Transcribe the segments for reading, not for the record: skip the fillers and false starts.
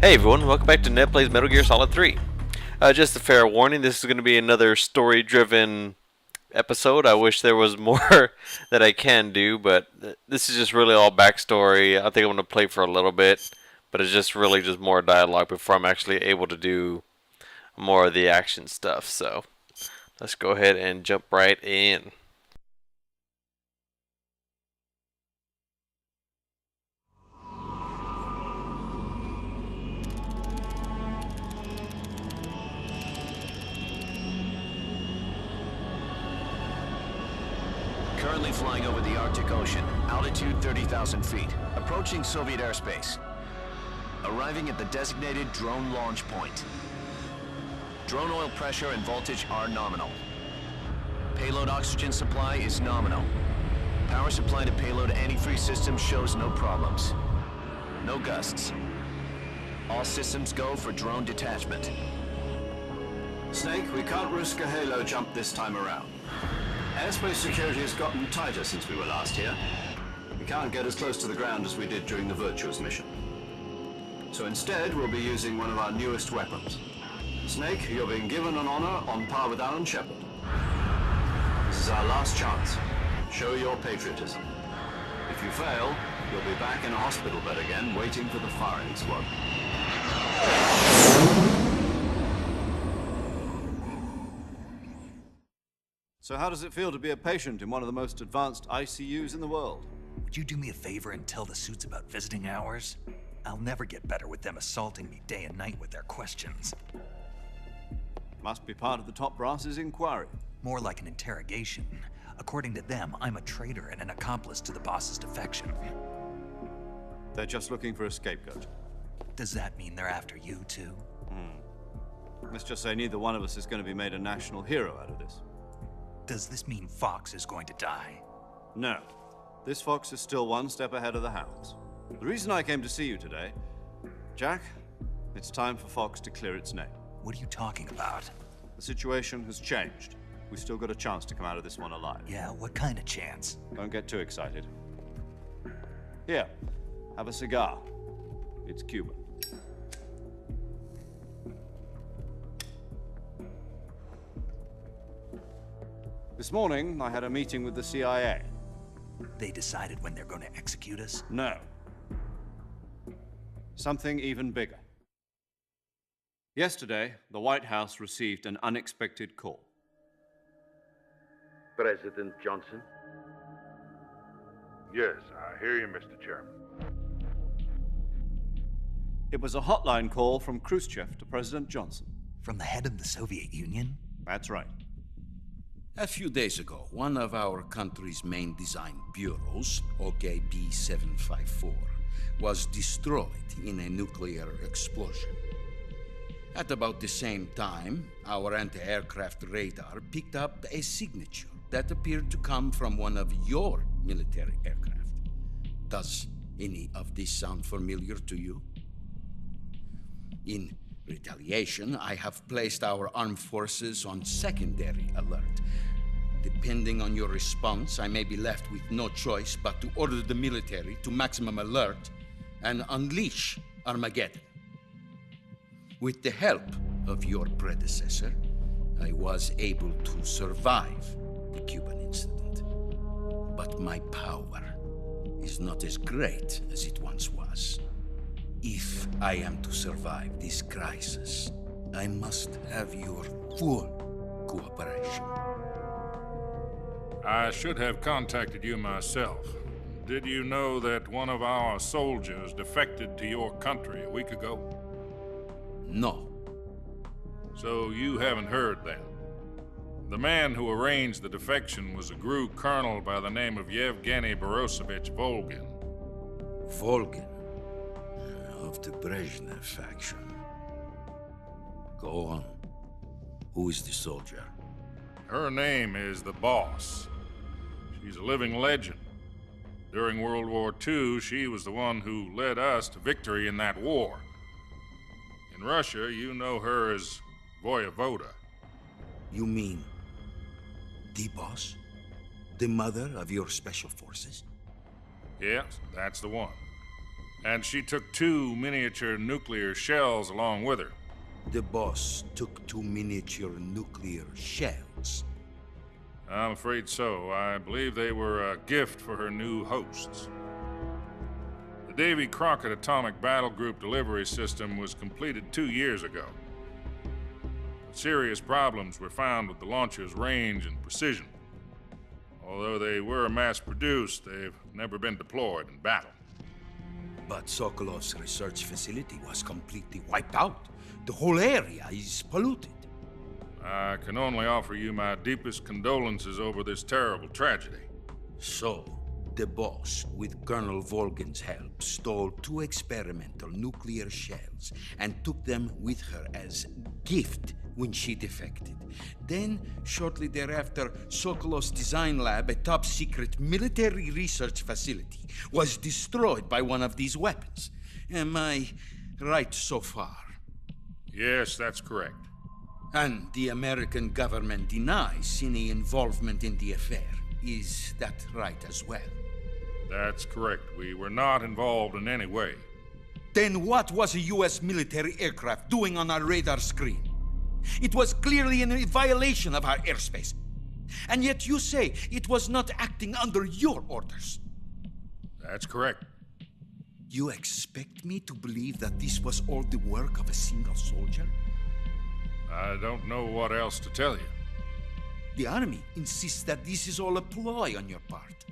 Hey everyone, welcome back to Ned Plays Metal Gear Solid 3. Just a fair warning, this is going to be another story-driven episode. I wish there was more that I can do, but this is just really all backstory. I think I'm going to play for a little bit, but it's just really just more dialogue before I'm actually able to do more of the action stuff. So, let's go ahead and jump right in. Currently flying over the Arctic Ocean, altitude 30,000 feet, approaching Soviet airspace. Arriving at the designated drone launch point. Drone oil pressure and voltage are nominal. Payload oxygen supply is nominal. Power supply to payload antifreeze system shows no problems. No gusts. All systems go for drone detachment. Snake, we can't risk a halo jump this time around. Airspace security has gotten tighter since we were last here. We can't get as close to the ground as we did during the Virtuous mission. So instead, we'll be using one of our newest weapons. Snake, you're being given an honor on par with Alan Shepard. This is our last chance. Show your patriotism. If you fail, you'll be back in a hospital bed again, waiting for the firing squad. So how does it feel to be a patient in one of the most advanced ICUs in the world? Would you do me a favor and tell the suits about visiting hours? I'll never get better with them assaulting me day and night with their questions. Must be part of the top brass's inquiry. More like an interrogation. According to them, I'm a traitor and an accomplice to the boss's defection. They're just looking for a scapegoat. Does that mean they're after you, too? Let's just say neither one of us is going to be made a national hero out of this. Does this mean Fox is going to die? No. This fox is still one step ahead of the hounds. The reason I came to see you today, Jack, it's time for Fox to clear its name. What are you talking about? The situation has changed. We've still got a chance to come out of this one alive. Yeah, what kind of chance? Don't get too excited. Here, have a cigar. It's Cuban. This morning, I had a meeting with the CIA. They decided when they're going to execute us? No. Something even bigger. Yesterday, the White House received an unexpected call. President Johnson? Yes, I hear you, Mr. Chairman. It was a hotline call from Khrushchev to President Johnson. From the head of the Soviet Union? That's right. A few days ago, one of our country's main design bureaus, OKB-754, was destroyed in a nuclear explosion. At about the same time, our anti-aircraft radar picked up a signature that appeared to come from one of your military aircraft. Does any of this sound familiar to you? In retaliation, I have placed our armed forces on secondary alert. Depending on your response, I may be left with no choice but to order the military to maximum alert and unleash Armageddon. With the help of your predecessor, I was able to survive the Cuban incident. But my power is not as great as it once was. If I am to survive this crisis, I must have your full cooperation. I should have contacted you myself. Did you know that one of our soldiers defected to your country a week ago? No. So you haven't heard then. The man who arranged the defection was a GRU colonel by the name of Yevgeny Borosovich Volgin. Volgin, of the Brezhnev faction. Go on. Who is the soldier? Her name is the Boss. She's a living legend. During World War II, she was the one who led us to victory in that war. In Russia, you know her as Voyevoda. You mean the boss? The mother of your special forces? Yes, that's the one. And she took 2 miniature nuclear shells along with her. The boss took 2 miniature nuclear shells. I'm afraid so. I believe they were a gift for her new hosts. The Davy Crockett Atomic Battle Group delivery system was completed 2 years ago. But serious problems were found with the launcher's range and precision. Although they were mass-produced, they've never been deployed in battle. But Sokolov's research facility was completely wiped out. The whole area is polluted. I can only offer you my deepest condolences over this terrible tragedy. So, the boss, with Colonel Volgin's help, stole 2 experimental nuclear shells and took them with her as gift when she defected. Then, shortly thereafter, Sokolov's design lab, a top-secret military research facility, was destroyed by one of these weapons. Am I right so far? Yes, that's correct. And the American government denies any involvement in the affair. Is that right as well? That's correct. We were not involved in any way. Then what was a U.S. military aircraft doing on our radar screen? It was clearly in violation of our airspace. And yet you say it was not acting under your orders. That's correct. You expect me to believe that this was all the work of a single soldier? I don't know what else to tell you. The Army insists that this is all a ploy on your part.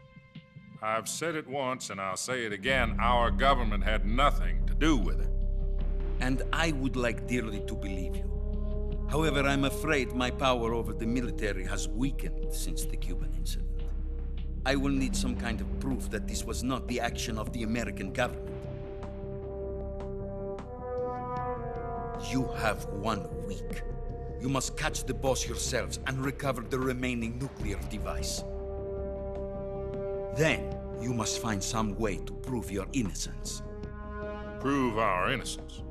I've said it once and I'll say it again. Our government had nothing to do with it. And I would like dearly to believe you. However, I'm afraid my power over the military has weakened since the Cuban incident. I will need some kind of proof that this was not the action of the American government. You have 1 week. You must catch the boss yourselves and recover the remaining nuclear device. Then, you must find some way to prove your innocence. Prove our innocence.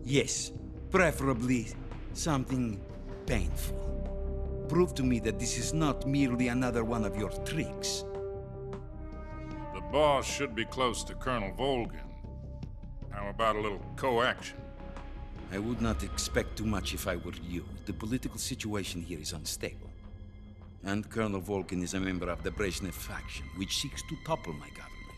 Yes, preferably something painful. Prove to me that this is not merely another one of your tricks. The boss should be close to Colonel Volgin. How about a little co-action? I would not expect too much if I were you. The political situation here is unstable. And Colonel Volgin is a member of the Brezhnev faction, which seeks to topple my government.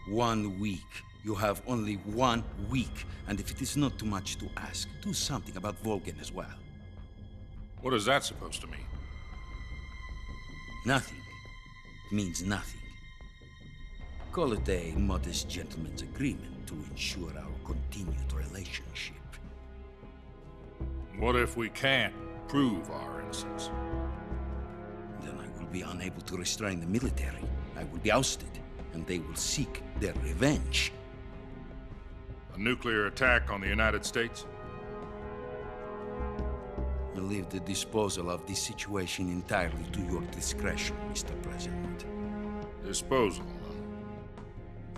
1 week. You have only 1 week. And if it is not too much to ask, do something about Volgin as well. What is that supposed to mean? Nothing. It means nothing. Call it a modest gentleman's agreement to ensure our continued relationship. What if we can't prove our innocence? Then I will be unable to restrain the military. I will be ousted, and they will seek their revenge. A nuclear attack on the United States? I leave the disposal of this situation entirely to your discretion, Mr. President. Disposal,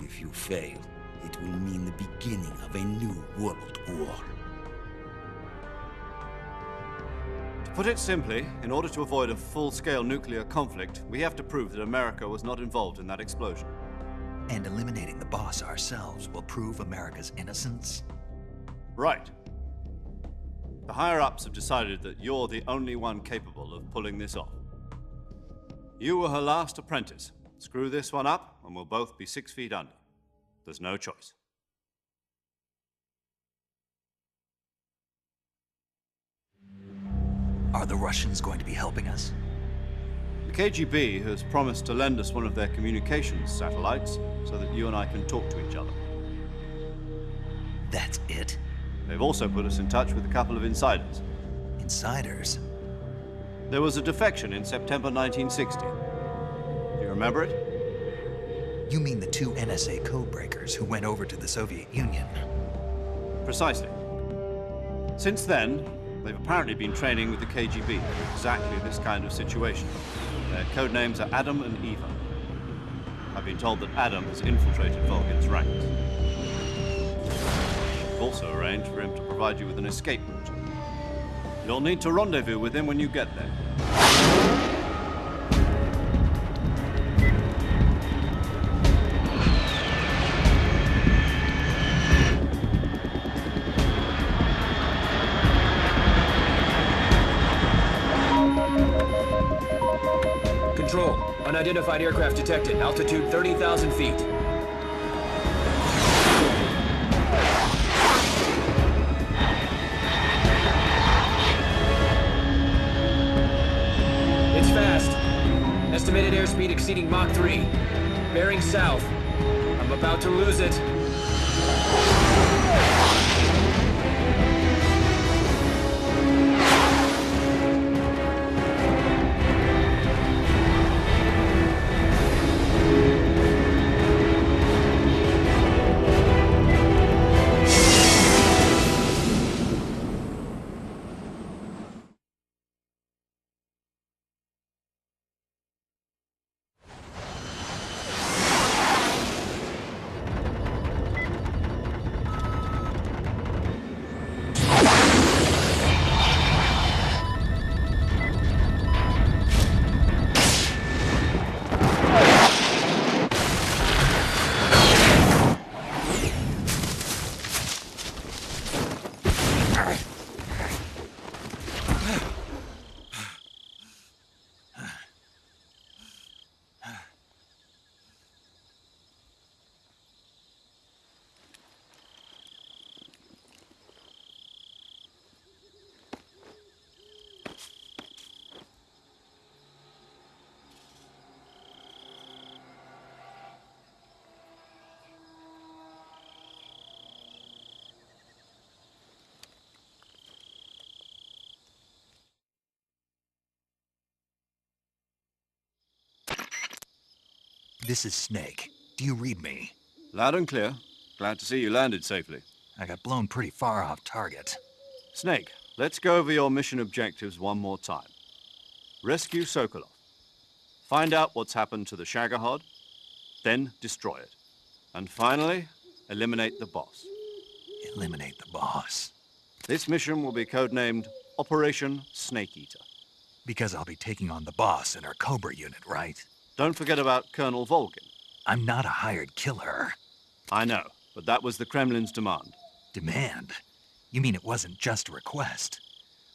If you fail, it will mean the beginning of a new world war. To put it simply, in order to avoid a full-scale nuclear conflict, we have to prove that America was not involved in that explosion. And eliminating the boss ourselves will prove America's innocence? Right. The higher-ups have decided that you're the only one capable of pulling this off. You were her last apprentice. Screw this one up, and we'll both be 6 feet under. There's no choice. Are the Russians going to be helping us? The KGB has promised to lend us one of their communications satellites so that you and I can talk to each other. That's it? They've also put us in touch with a couple of insiders. Insiders? There was a defection in September 1960. Do you remember it? You mean the 2 NSA codebreakers who went over to the Soviet Union? Precisely. Since then, they've apparently been training with the KGB for exactly this kind of situation. Their code names are Adam and Eva. I've been told that Adam has infiltrated Volgin's ranks. I've also arranged for him to provide you with an escape route. You'll need to rendezvous with him when you get there. Unidentified aircraft detected. Altitude 30,000 feet. It's fast. Estimated airspeed exceeding Mach 3. Bearing south. I'm about to lose it. This is Snake. Do you read me? Loud and clear. Glad to see you landed safely. I got blown pretty far off target. Snake, let's go over your mission objectives one more time. Rescue Sokolov. Find out what's happened to the Shagohod, then destroy it. And finally, eliminate the boss. Eliminate the boss. This mission will be codenamed Operation Snake Eater. Because I'll be taking on the boss in our Cobra unit, right? Don't forget about Colonel Volgin. I'm not a hired killer. I know, but that was the Kremlin's demand. Demand? You mean it wasn't just a request?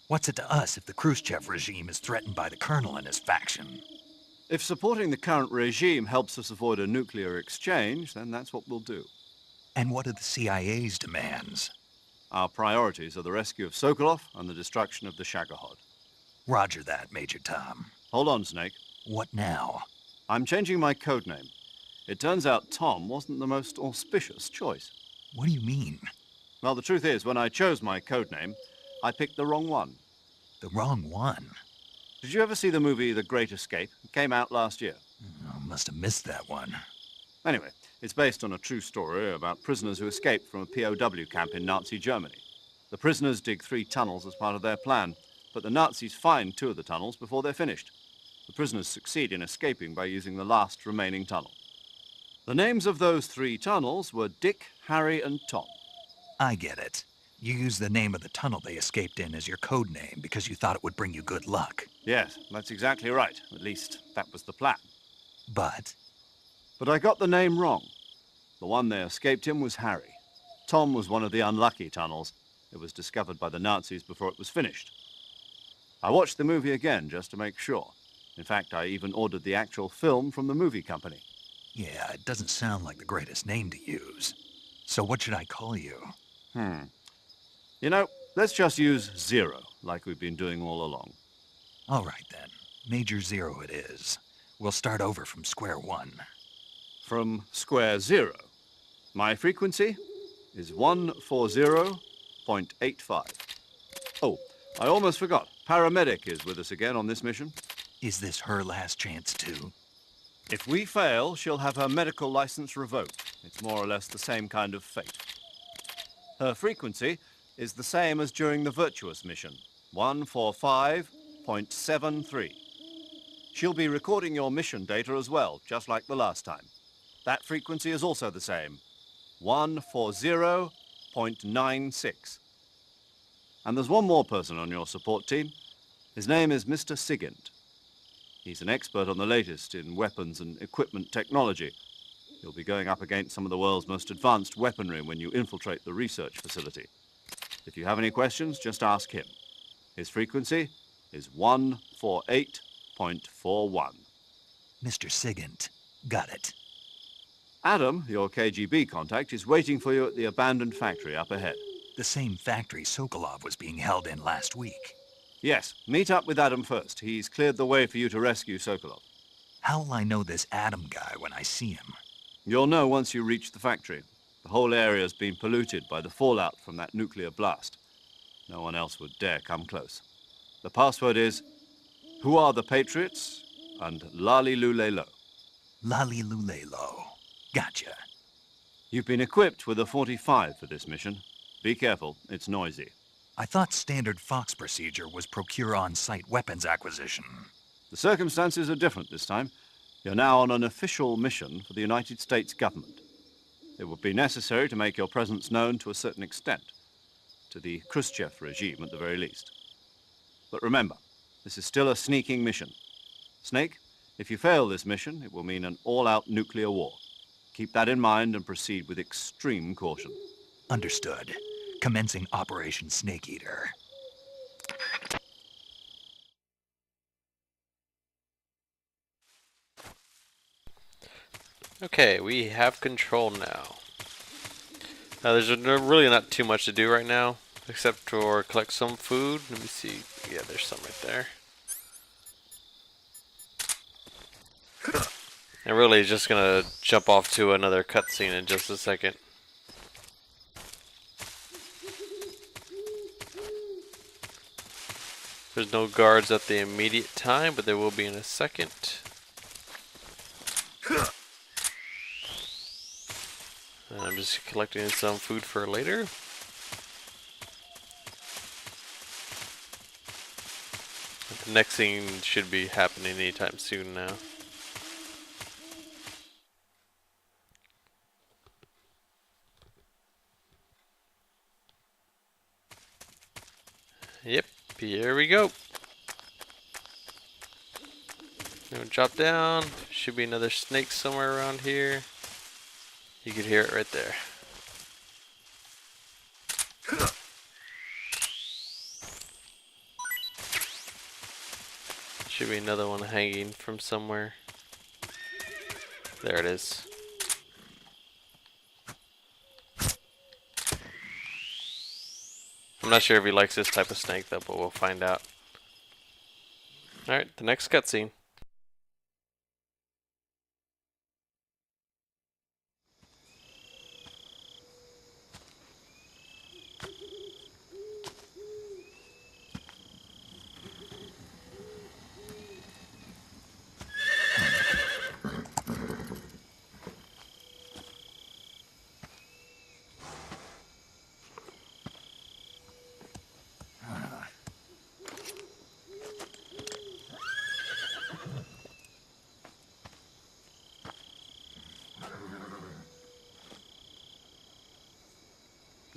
What's it to us if the Khrushchev regime is threatened by the Colonel and his faction? If supporting the current regime helps us avoid a nuclear exchange, then that's what we'll do. And what are the CIA's demands? Our priorities are the rescue of Sokolov and the destruction of the Shagohod. Roger that, Major Tom. Hold on, Snake. What now? I'm changing my codename. It turns out Tom wasn't the most auspicious choice. What do you mean? Well, the truth is, when I chose my codename, I picked the wrong one. The wrong one? Did you ever see the movie The Great Escape? It came out last year. Oh, must have missed that one. Anyway, it's based on a true story about prisoners who escaped from a POW camp in Nazi Germany. The prisoners dig 3 tunnels as part of their plan, but the Nazis find 2 of the tunnels before they're finished. The prisoners succeed in escaping by using the last remaining tunnel. The names of those 3 tunnels were Dick, Harry, and Tom. I get it. You used the name of the tunnel they escaped in as your code name because you thought it would bring you good luck. Yes, that's exactly right. At least, that was the plan. But But I got the name wrong. The one they escaped in was Harry. Tom was one of the unlucky tunnels. It was discovered by the Nazis before it was finished. I watched the movie again just to make sure. In fact, I even ordered the actual film from the movie company. yeah, it doesn't sound like the greatest name to use. So what should I call you? You know, let's just use Zero, like we've been doing all along. All right then. Major Zero it is. We'll start over from square one. From square zero. My frequency is 140.85. Oh, I almost forgot. Paramedic is with us again on this mission. Is this her last chance too? If we fail, she'll have her medical license revoked. It's more or less the same kind of fate. Her frequency is the same as during the Virtuous mission, 145.73. She'll be recording your mission data as well, just like the last time. That frequency is also the same, 140.96. And there's one more person on your support team. His name is Mr. Sigint. He's an expert on the latest in weapons and equipment technology. You'll be going up against some of the world's most advanced weaponry when you infiltrate the research facility. If you have any questions, just ask him. His frequency is 148.41. Mr. Sigint. Got it. Adam, your KGB contact, is waiting for you at the abandoned factory up ahead. The same factory Sokolov was being held in last week. Yes, meet up with Adam first. He's cleared the way for you to rescue Sokolov. How'll I know this Adam guy when I see him? You'll know once you reach the factory. The whole area's been polluted by the fallout from that nuclear blast. No one else would dare come close. The password is, "Who are the Patriots?" and "Lali Lulelo." Lali Lulelo. Gotcha. You've been equipped with a 45 for this mission. Be careful, it's noisy. I thought standard Fox procedure was procure on-site weapons acquisition. The circumstances are different this time. You're now on an official mission for the United States government. It would be necessary to make your presence known to a certain extent, to the Khrushchev regime at the very least. But remember, this is still a sneaking mission. Snake, if you fail this mission, it will mean an all-out nuclear war. Keep that in mind and proceed with extreme caution. Understood. Commencing Operation Snake Eater. Okay, we have control now. Now there's really not too much to do right now, except for collect some food. Let me see. Yeah, there's some right there. And really just gonna jump off to another cutscene in just a second. There's no guards at the immediate time, but there will be in a second. And I'm just collecting some food for later. The next scene should be happening anytime soon now. Yep, here we go. Now drop down. Should be another snake somewhere around here. You could hear it right there. Should be another one hanging from somewhere. There it is. I'm not sure if he likes this type of snake though, but we'll find out. Alright, the next cutscene.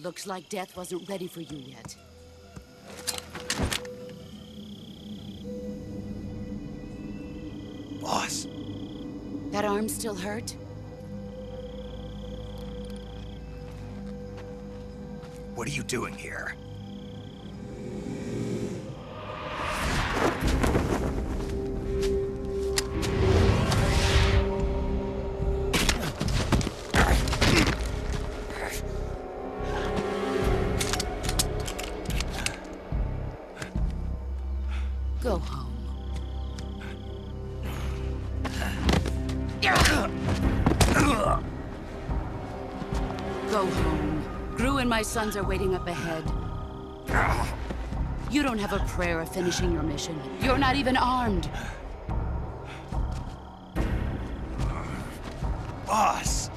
Looks like death wasn't ready for you yet. Boss. That arm still hurt? What are you doing here? Go home. Go home. Gru and my sons are waiting up ahead. You don't have a prayer of finishing your mission. You're not even armed. Boss!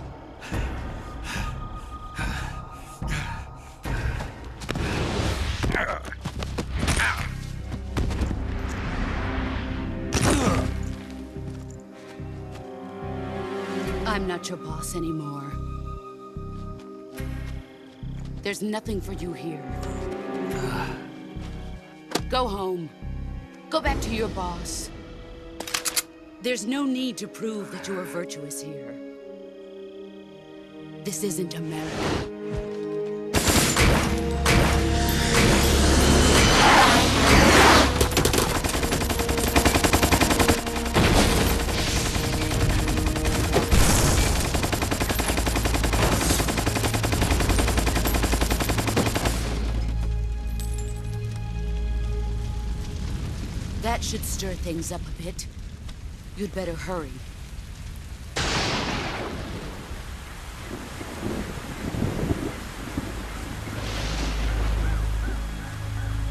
I'm not your boss anymore. There's nothing for you here. Go home. Go back to your boss. There's no need to prove that you are virtuous here. This isn't America. That should stir things up a bit. You'd better hurry.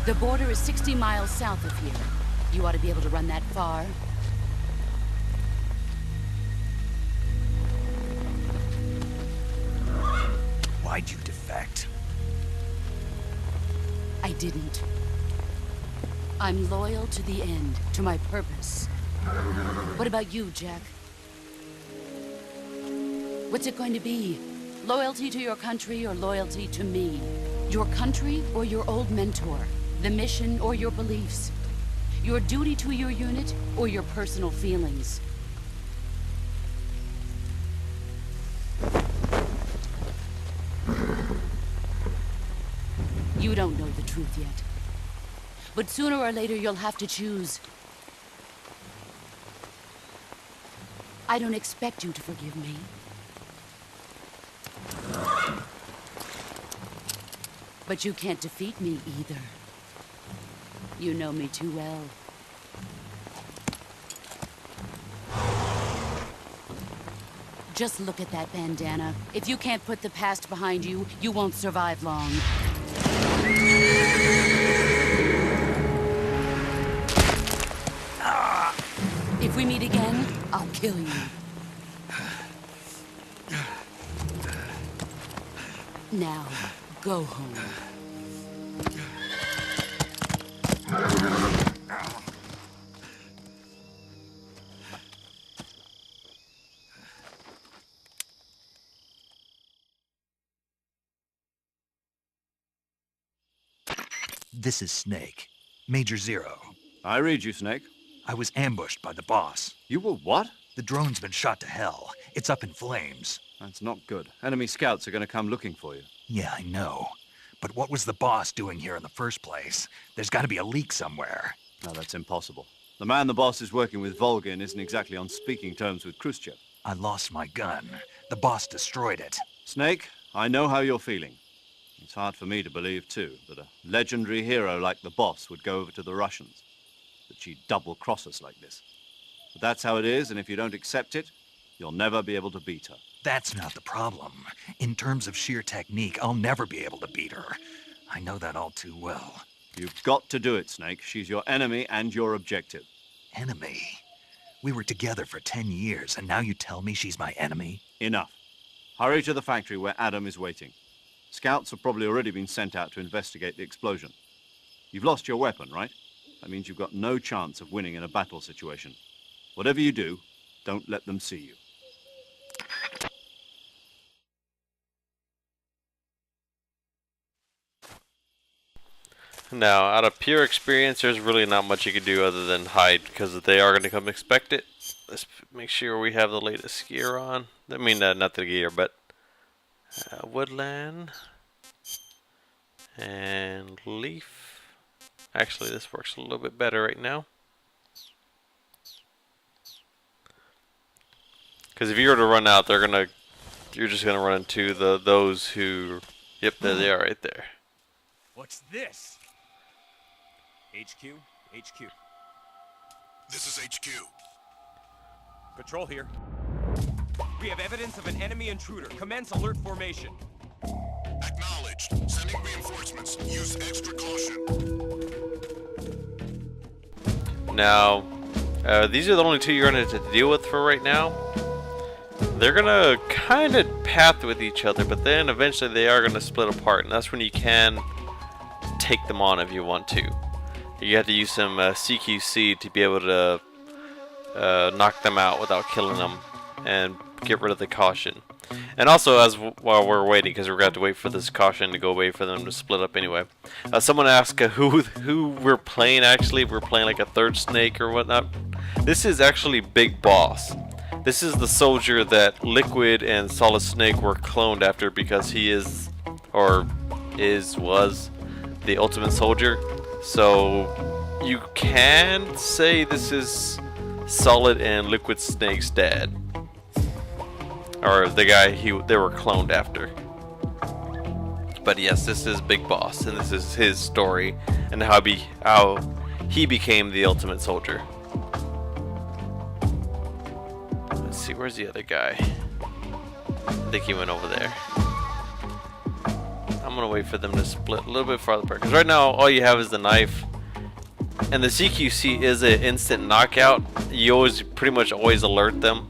The border is 60 miles south of here. You ought to be able to run that far. Why'd you defect? I didn't. I'm loyal to the end, to my purpose. What about you, Jack? What's it going to be? Loyalty to your country or loyalty to me? Your country or your old mentor? The mission or your beliefs? Your duty to your unit or your personal feelings? You don't know the truth yet. But sooner or later you'll have to choose. I don't expect you to forgive me. But you can't defeat me either. You know me too well. Just look at that bandana. If you can't put the past behind you, you won't survive long. If we meet again, I'll kill you. Now, go home. This is Snake. Major Zero. I read you, Snake. I was ambushed by the boss. You were what? The drone's been shot to hell. It's up in flames. That's not good. Enemy scouts are going to come looking for you. Yeah, I know. But what was the boss doing here in the first place? There's got to be a leak somewhere. No, that's impossible. The man the boss is working with, Volgin, isn't exactly on speaking terms with Khrushchev. I lost my gun. The boss destroyed it. Snake, I know how you're feeling. It's hard for me to believe, too, that a legendary hero like the boss would go over to the Russians. That she'd double-cross us like this. But that's how it is, and if you don't accept it, you'll never be able to beat her. That's not the problem. In terms of sheer technique, I'll never be able to beat her. I know that all too well. You've got to do it, Snake. She's your enemy and your objective. Enemy? We were together for 10 years, and now you tell me she's my enemy? Enough. Hurry to the factory where Adam is waiting. Scouts have probably already been sent out to investigate the explosion. You've lost your weapon, right? That means you've got no chance of winning in a battle situation. Whatever you do, don't let them see you. Now, out of pure experience, there's really not much you can do other than hide, because they are going to come expect it. Let's make sure we have the latest gear on. I mean, not the gear, but woodland and leaf. Actually, this works a little bit better right now. Because if you were to run out, you're just gonna run into those who. Yep, there they are, right there. What's this? HQ? HQ. This is HQ. Patrol here. We have evidence of an enemy intruder. Commence alert formation. Acknowledged. Sending reinforcements. Use extra caution. Now, these are the only two you're going to have to deal with for right now. They're going to kind of path with each other, but then eventually they are going to split apart, and that's when you can take them on if you want to. You have to use some CQC to be able to knock them out without killing them and get rid of the caution. And also, while we're waiting, because we're going to have to wait for this caution to go away for them to split up anyway. Someone asked who we're playing. Actually, we're playing like a third Snake or whatnot. This is actually Big Boss. This is the soldier that Liquid and Solid Snake were cloned after because he was the ultimate soldier. So you can say this is Solid and Liquid Snake's dad. Or the guy they were cloned after. But yes, this is Big Boss, and this is his story, and how he became the ultimate soldier. Let's see, where's the other guy? I think he went over there. I'm gonna wait for them to split a little bit farther apart, because right now all you have is the knife, and the CQC is an instant knockout. You always pretty much always alert them.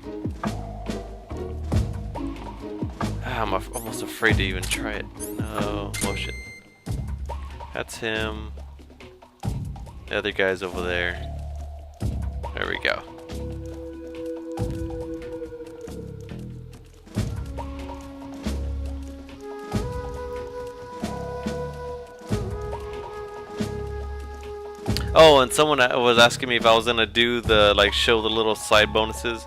I'm almost afraid to even try it. No motion. That's him. The other guy's over there. There we go. Oh, and someone was asking me if I was gonna do the show the little side bonuses.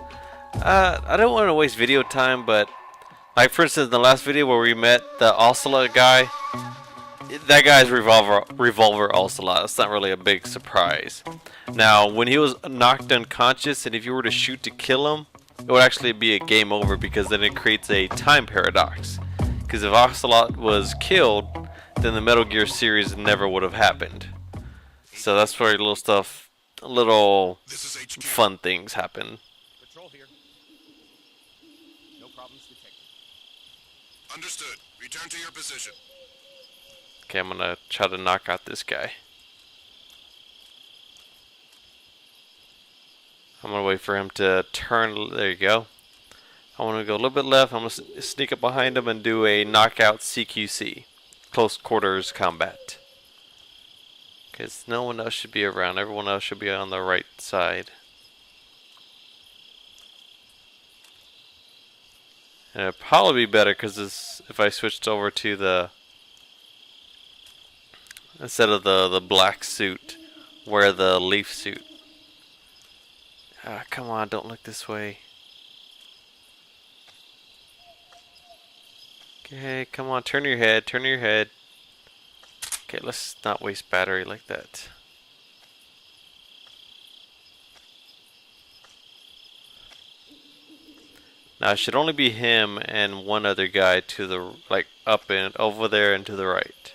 I don't want to waste video time, but like for instance, the last video where we met the Ocelot guy, that guy's revolver Ocelot. It's not really a big surprise. Now, when he was knocked unconscious, and if you were to shoot to kill him, it would actually be a game over, because then it creates a time paradox. Because if Ocelot was killed, then the Metal Gear series never would have happened. So that's where little fun things happen. Patrol here. No problems detected. Understood. Return to your position. Okay, I'm gonna try to knock out this guy. I'm gonna wait for him to turn. There you go. I want to go a little bit left. I'm gonna sneak up behind him and do a knockout CQC, close quarters combat. Because no one else should be around. Everyone else should be on the right side. And it'd probably be better because if I switched over to the, instead of the black suit, wear the leaf suit. Ah, come on, don't look this way. Okay, come on, turn your head, turn your head. Okay, let's not waste battery like that. Now it should only be him and one other guy to the up and over there and to the right.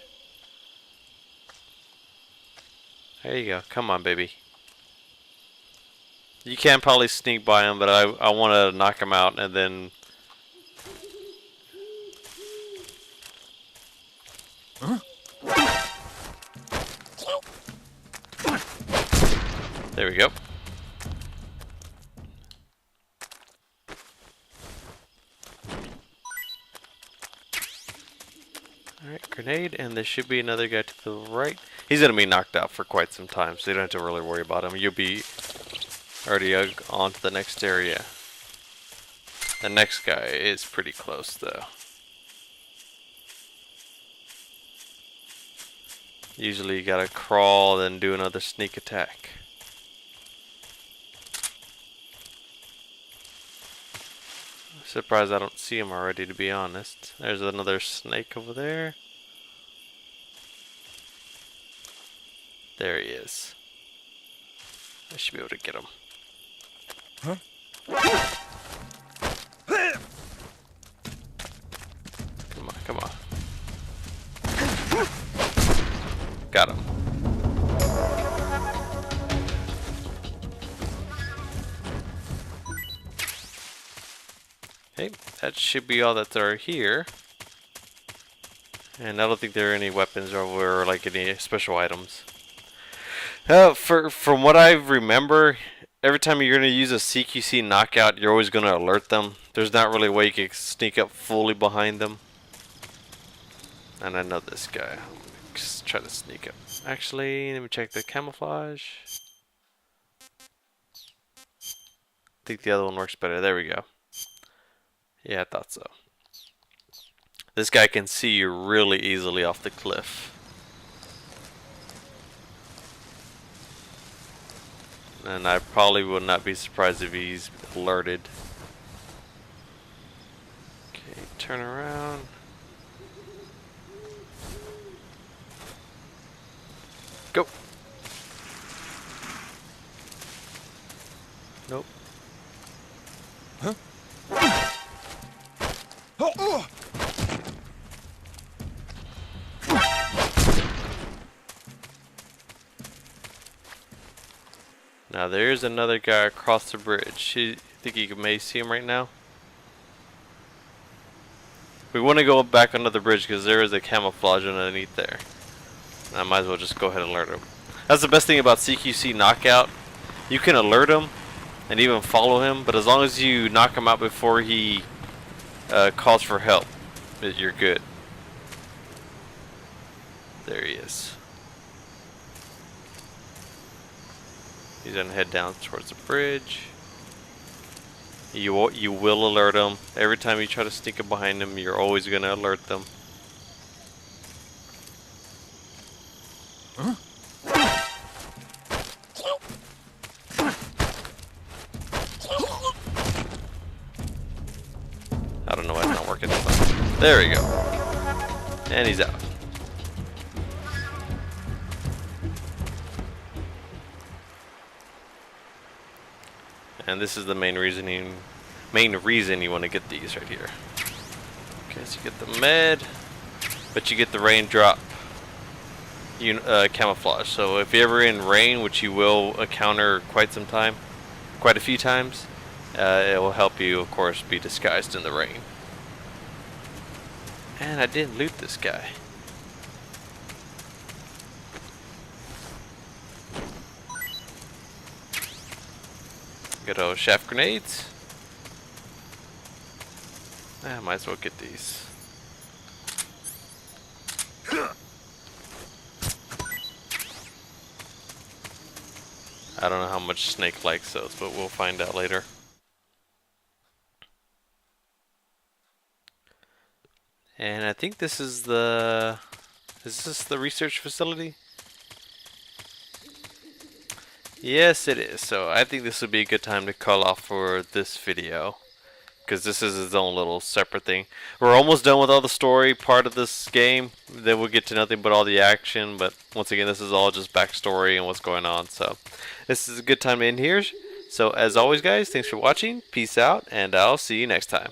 There you go. Come on, baby. You can probably sneak by him, but I want to knock him out and then. Huh? There we go. Alright, grenade, and there should be another guy to the right. He's going to be knocked out for quite some time, so you don't have to really worry about him. You'll be already on to the next area. The next guy is pretty close, though. Usually you gotta crawl, then do another sneak attack. I'm surprised I don't see him already, to be honest. There's another snake over there. There he is. I should be able to get him. Huh? Come on, come on. Got him. Okay, that should be all that are here. And I don't think there are any weapons or any special items. From what I remember, every time you're going to use a CQC knockout, you're always going to alert them. There's not really a way you can sneak up fully behind them. And I know this guy. Just try to sneak up. Actually, let me check the camouflage. I think the other one works better. There we go. Yeah, I thought so. This guy can see you really easily off the cliff. And I probably would not be surprised if he's alerted. Okay, turn around. Go. Nope. Huh? Oh. Now there's another guy across the bridge. I think you may see him right now. We want to go back under the bridge because there is a camouflage underneath there. I might as well just go ahead and alert him. That's the best thing about CQC Knockout. You can alert him and even follow him, but as long as you knock him out before he calls for help, you're good. There he is. He's gonna head down towards the bridge. You will alert them. Every time you try to sneak up behind them, you're always gonna alert them. Huh? I don't know why it's not working. There we go. And he's out. And this is the main reason you want to get these right here. Okay, so you get the med, but you get the raindrop camouflage. So if you're ever in rain, which you will encounter quite a few times, it will help you, of course, be disguised in the rain. And I didn't loot this guy. Good old shaft grenades. I might as well get these. I don't know how much Snake likes those, but we'll find out later. And I think this is the... Is this the research facility? Yes, it is. So I think this would be a good time to call off for this video, because this is its own little separate thing. We're almost done with all the story part of this game. Then we'll get to nothing but all the action. But once again, this is all just backstory and what's going on. So this is a good time to end here. So as always, guys, thanks for watching. Peace out, and I'll see you next time.